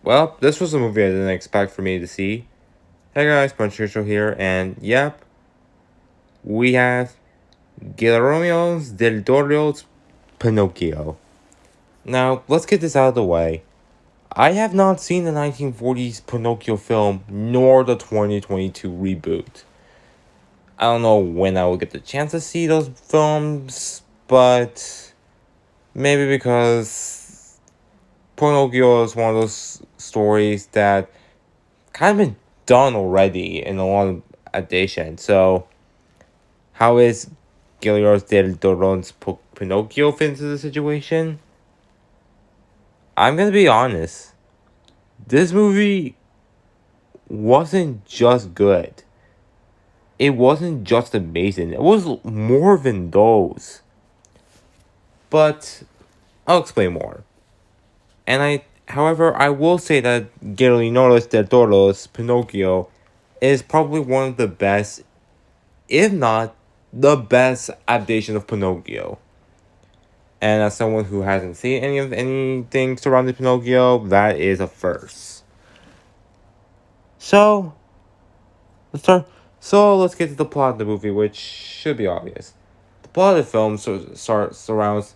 Well, this was a movie I didn't expect for me to see. Hey guys, Pinocchio here, and yep, we have Guillermo del Toro's Pinocchio. Now, let's get this out of the way. I have not seen the 1940s Pinocchio film nor the 2022 reboot. I don't know when I will get the chance to see those films, but maybe because Pinocchio is one of those stories that kind of been done already in a lot of adaptation. So, how is Guillermo del Toro's Pinocchio fit into the situation? I'm gonna be honest. This movie wasn't just good. It wasn't just amazing. It was more than those. But I'll explain more. However, I will say that Guillermo del Toro's Pinocchio is probably one of the best, if not the best adaptation of Pinocchio. And as someone who hasn't seen anything surrounding Pinocchio, that is a first. So let's start. So let's get to the plot of the movie, which should be obvious. The plot of the film surrounds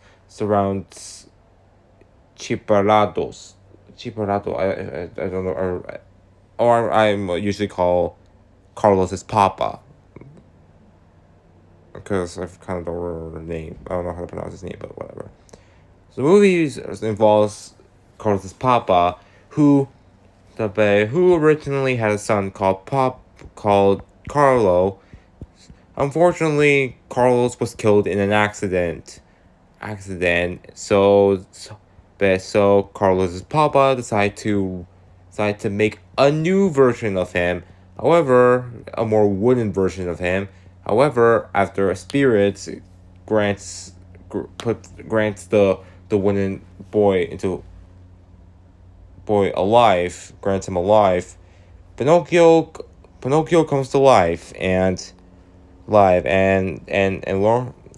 Chiparados. Chiparato. I don't know, or I'm usually call Carlos's Papa, because I kind of don't remember the name. I don't know how to pronounce his name, but whatever. So the movie involves Carlos's Papa, who originally had a son called Carlo. Unfortunately, Carlos was killed in an accident. So Carlos's Papa decided to make a new version of him. However, a more wooden version of him. However, after a spirit grants the wooden boy alive, grants him alive, Pinocchio comes to life and learn,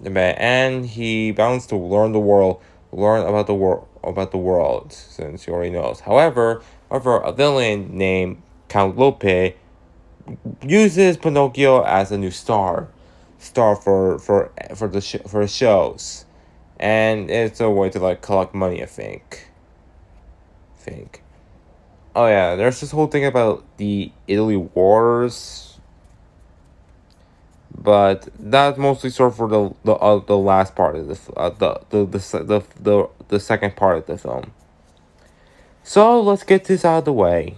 and he bounds to learn about the world, since he already knows. However, a villain named Count Lope uses Pinocchio as a new star for his shows, and it's a way to collect money. I think. Oh yeah, there's this whole thing about the Italy wars, but that's mostly sort of for the last part of the second part of the film. So let's get this out of the way.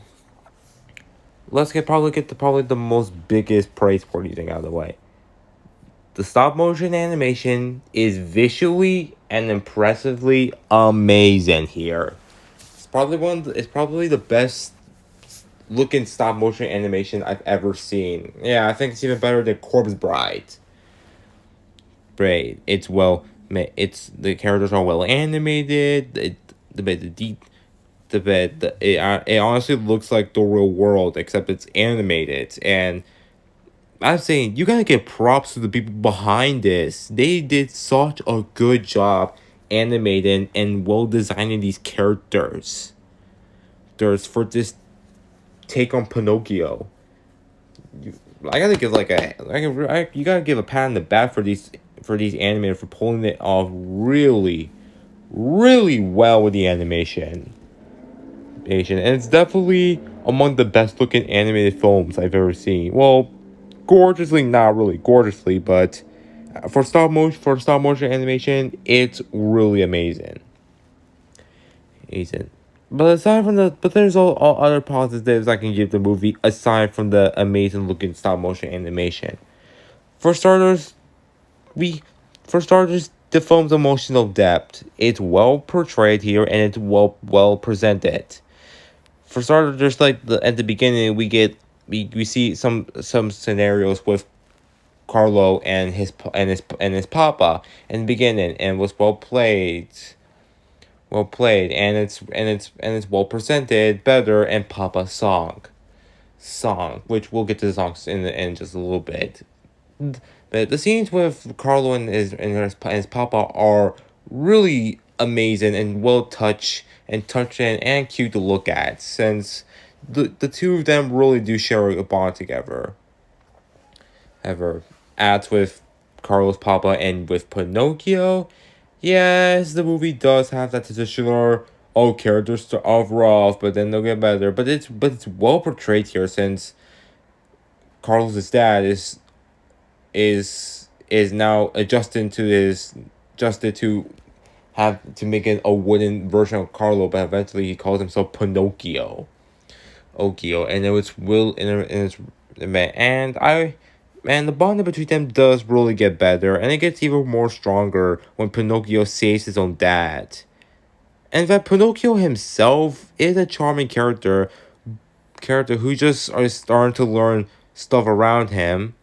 Let's get the most biggest praiseworthy thing out of the way. The stop motion animation is visually and impressively amazing here. It's probably the best looking stop motion animation I've ever seen. Yeah, I think it's even better than Corpse Bride. Great. It's well made. The characters are well animated. It honestly looks like the real world, except it's animated. And I'm saying, you gotta give props to the people behind this. They did such a good job animating and well designing these characters. For this take on Pinocchio. I gotta give you gotta give a pat on the back for these animators for pulling it off really, really well with the animation. And it's definitely among the best looking animated films I've ever seen. Well, gorgeously, not really gorgeously, but for stop motion animation, it's really amazing. But there's all other positives I can give the movie aside from the amazing looking stop motion animation. For starters, we for starters the film's emotional depth. It's well portrayed here and it's well presented. For starters, just at the beginning, we see some scenarios with Carlo and his papa in the beginning, and was well played, and it's well presented, better, and Papa's song, which we'll get to the songs in just a little bit. But the scenes with Carlo and his Papa are really amazing and well touched and touching and cute to look at, since the two of them really do share a bond together. Ever as with Carlos Papa and with Pinocchio, yes, the movie does have that traditional characters start off rough, but then they'll get better. But it's well portrayed here, since Carlos's dad is now adjusted to have to make it a wooden version of Carlo, but eventually he calls himself Pinocchio. Okio, and it was will and it's and the bond between them does really get better, and it gets even more stronger when Pinocchio saves his own dad. And that Pinocchio himself is a charming character who just are starting to learn stuff around him.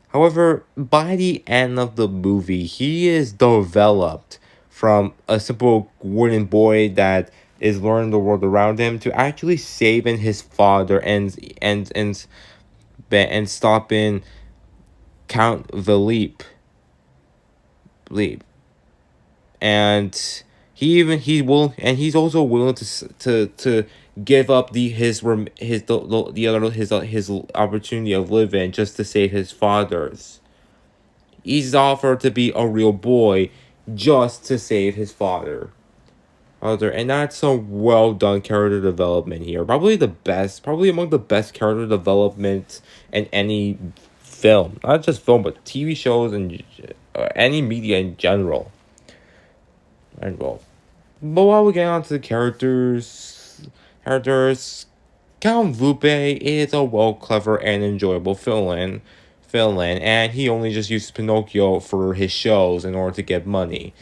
However, by the end of the movie, he is developed from a simple wooden boy that is learning the world around him to actually saving his father and stopping Count Philippe. Leap. And he's also willing to give up his opportunity of living just to save his father's. He's offered to be a real boy just to save his father, and that's some well done character development here. Probably among the best character development in any film, not just film, but TV shows and any media in general. And well, but while we get on to the characters, Count Lupe is a well, clever, and enjoyable villain, and he only just uses Pinocchio for his shows in order to get money.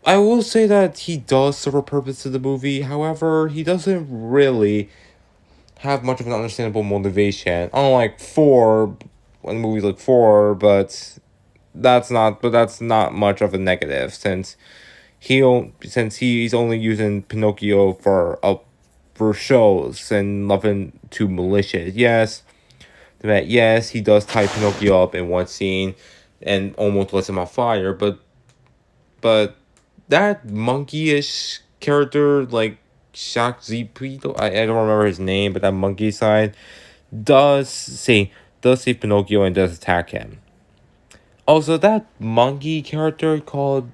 I will say that he does serve a purpose to the movie. However, he doesn't really have much of an understandable motivation. Unlike four, when movies like four, that's not much of a negative, since he's only using Pinocchio for shows and nothing too malicious. Yes, he does tie Pinocchio up in one scene and almost lets him on fire, but that monkeyish character, like Shaq Zipito, I don't remember his name, but that monkey side does see does see Pinocchio and does attack him. Also, that monkey character called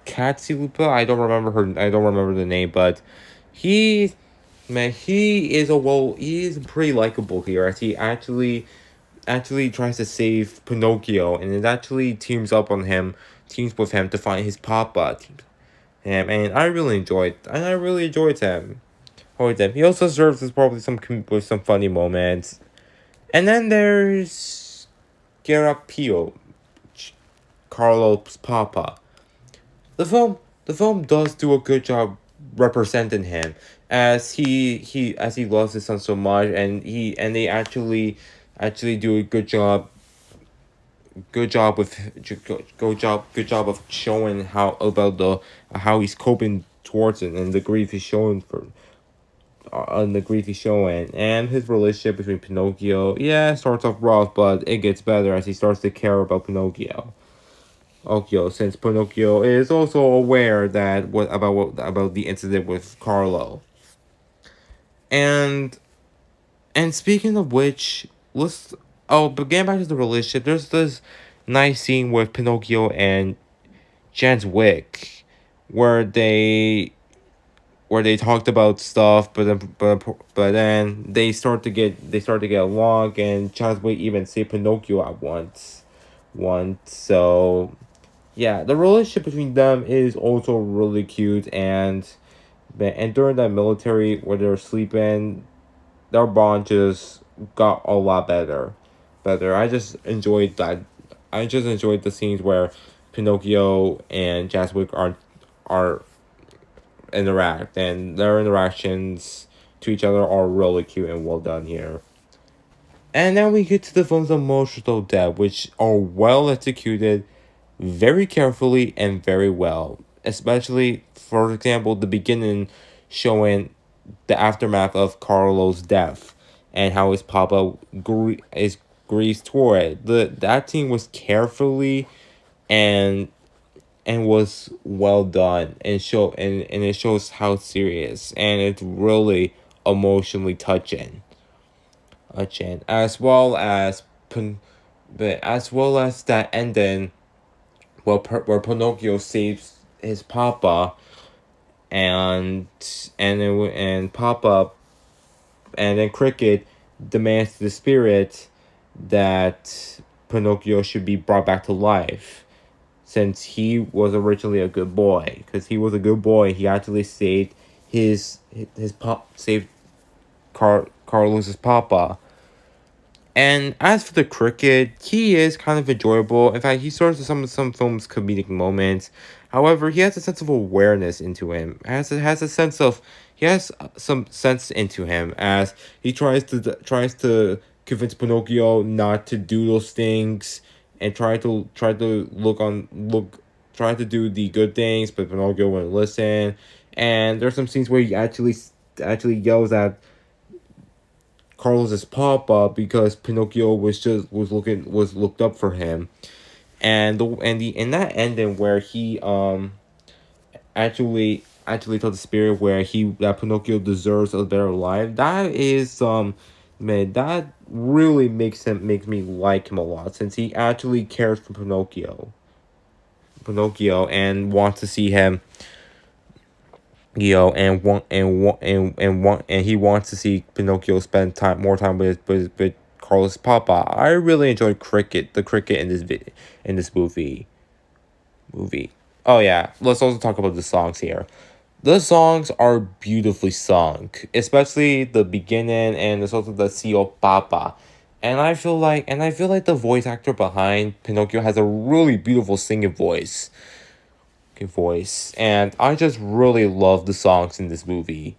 Katsulupa, I don't remember the name, but he he is pretty likable here, as he actually tries to save Pinocchio, and it actually teams with him to find his papa. And I really enjoyed him. He also serves as probably with some funny moments. And then there's Garapio, Carlos Papa. The film does do a good job representing him, as he loves his son so much, and they actually do a good job of showing how he's coping towards it, and the grief he's showing for on the grief he's showing, and his relationship between Pinocchio. Yeah, starts off rough, but it gets better as he starts to care about Pinocchio, since Pinocchio is also aware that what about the incident with Carlo. And and speaking of which, let's but getting back to the relationship. There's this nice scene with Pinocchio and Jan's Wick, where they talked about stuff, but then they start to get along, and Chadwick even saved Pinocchio at once. So yeah, the relationship between them is also really cute, and during that military where they're sleeping, their bond just got a lot better. I just enjoyed the scenes where Pinocchio and Jaswick are interact, and their interactions to each other are really cute and well done here. And then we get to the film's emotional depth, which are well executed, very carefully and very well. Especially, for example, the beginning showing the aftermath of Carlo's death and how his papa grieves toward it. That scene was carefully and and was well done, and it shows how serious, and it's really emotionally touching, as well as that ending where Pinocchio saves his papa, and Papa, and then Cricket demands to the spirit that Pinocchio should be brought back to life, since he was originally a good boy. Because he was a good boy, he actually saved saved Carlos's papa. And as for the Cricket, he is kind of enjoyable. In fact, he serves some films comedic moments. However, he has a sense of awareness into him. He has some sense into him, as he tries to convince Pinocchio not to do those things, and try to do the good things, but Pinocchio wouldn't listen. And there's some scenes where he actually yells at Carlos's papa because Pinocchio was looked up for him, and in that ending where he actually told the spirit that Pinocchio deserves a better life. That is man, that really makes me like him a lot, since he actually cares for Pinocchio, and wants to see him, and he wants to see Pinocchio spend more time with Carlos Papa. I really enjoyed the cricket in this movie. Oh yeah, let's also talk about the songs here. The songs are beautifully sung, especially the beginning, and there's also the Sio Papa. And I feel like the voice actor behind Pinocchio has a really beautiful singing voice, and I just really love the songs in this movie.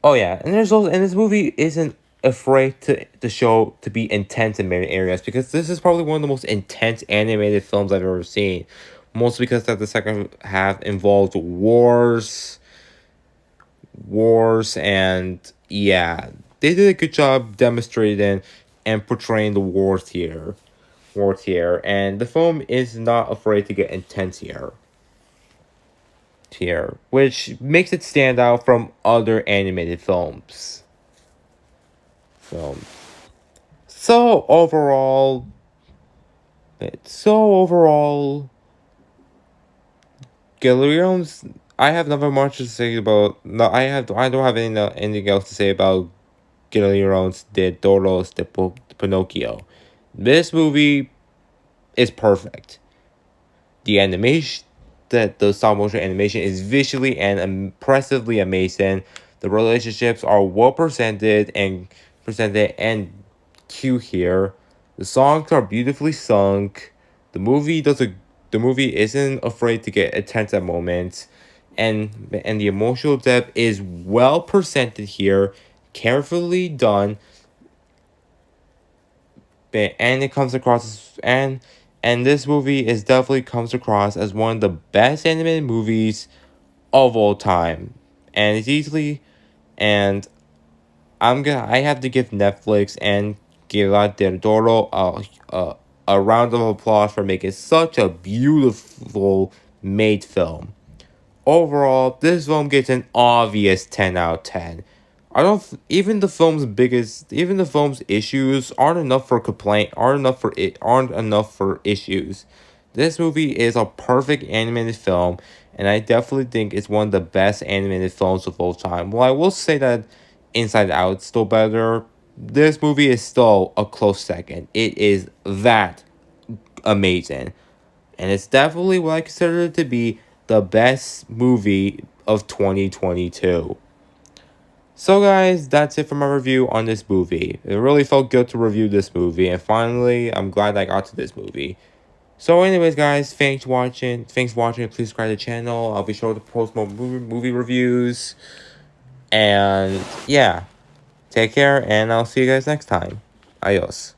Oh yeah, and this movie isn't afraid to be intense in many areas, because this is probably one of the most intense animated films I've ever seen. Mostly because that the second half involved wars, and yeah, they did a good job demonstrating and portraying the wars here, and the film is not afraid to get intense here, which makes it stand out from other animated films. So, so overall, so overall, Guillermo's. I have nothing much to say about. No, I don't have anything else to say about Guillermo's de Toro's de Pinocchio. This movie is perfect. The animation, the stop motion animation is visually and impressively amazing. The relationships are well presented and cute here. The songs are beautifully sung. The movie does a the movie isn't afraid to get intense at moments, and the emotional depth is well presented here, carefully done, and it comes across and this movie is definitely comes across as one of the best animated movies of all time, and it's easily and I have to give Netflix and Guillermo del Toro a round of applause for making such a beautiful made film. Overall, this film gets an obvious 10 out of 10. I don't even the film's issues aren't enough for issues. This movie is a perfect animated film, and I definitely think it's one of the best animated films of all time. Well, I will say that Inside Out is still better. This movie is still a close second. It is that amazing, and it's definitely what I consider it to be the best movie of 2022. So guys, that's it for my review on this movie. It really felt good to review this movie, and finally, I'm glad I got to this movie. So anyways guys, thanks for watching, please subscribe to the channel. I'll be sure to post more movie reviews, and yeah, take care, and I'll see you guys next time. Adios.